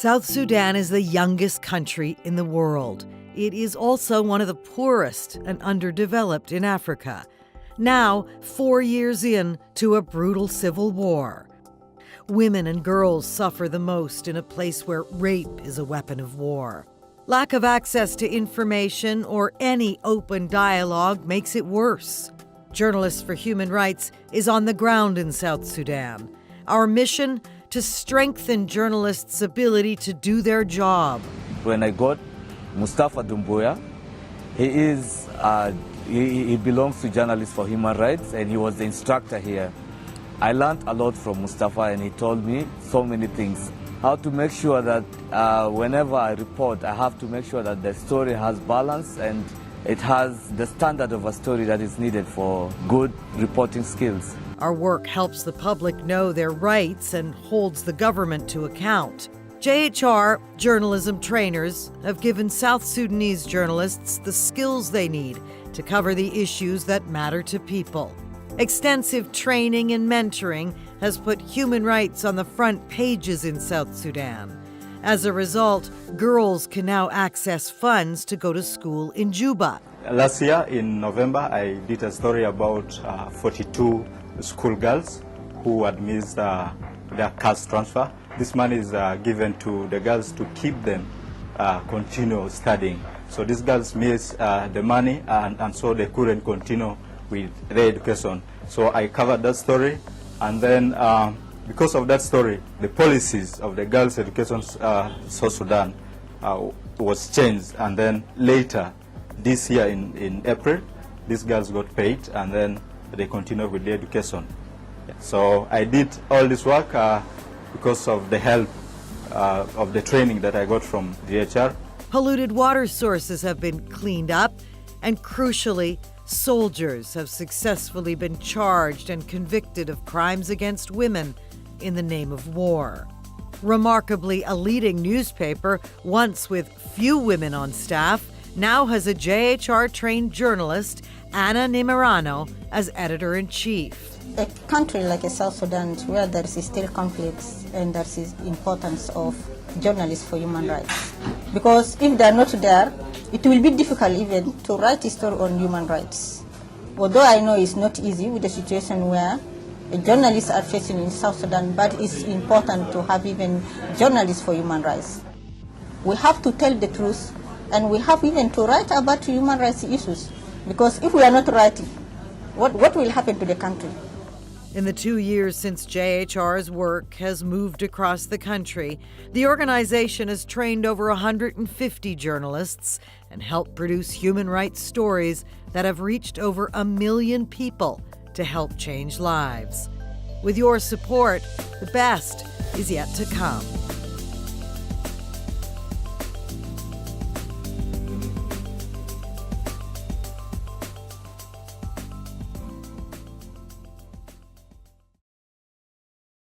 South Sudan is the youngest country in the world. It is also one of the poorest and underdeveloped in Africa. Now, 4 years in to a brutal civil war. Women and girls suffer the most in a place where rape is a weapon of war. Lack of access to information or any open dialogue makes it worse. Journalists for Human Rights is on the ground in South Sudan. Our mission: to strengthen journalists' ability to do their job. When I got Mustafa Dumbuya, he belongs to Journalists for Human Rights, and he was the instructor here. I learned a lot from Mustafa, and he told me so many things. How to make sure that whenever I report, I have to make sure that the story has balance and it has the standard of a story that is needed for good reporting skills. Our work helps the public know their rights and holds the government to account. JHR journalism trainers have given South Sudanese journalists the skills they need to cover the issues that matter to people. Extensive training and mentoring has put human rights on the front pages in South Sudan. As a result, girls can now access funds to go to school in Juba. Last year in November, I did a story about 42 schoolgirls who had missed their caste transfer. This money is given to the girls to keep them continue studying. So these girls missed the money and so they couldn't continue with their education. So I covered that story, and then because of that story, the policies of the girls' education South Sudan was changed, and then later this year in April, these girls got paid and then they continued with their education. So I did all this work because of the help of the training that I got from DHR. Polluted water sources have been cleaned up, and crucially, soldiers have successfully been charged and convicted of crimes against women in the name of war. Remarkably, a leading newspaper, once with few women on staff, now has a JHR-trained journalist, Anna Nimirano, as editor-in-chief. A country like South Sudan, where there is still conflicts and there is importance of journalists for human rights. Because if they are not there, it will be difficult even to write a story on human rights. Although I know it's not easy with the situation where journalists are facing in South Sudan, but it's important to have even journalists for human rights. We have to tell the truth, and we have even to write about human rights issues. Because if we are not writing, what will happen to the country? In the 2 years since JHR's work has moved across the country, the organization has trained over 150 journalists and helped produce human rights stories that have reached over 1 million people to help change lives. With your support, the best is yet to come.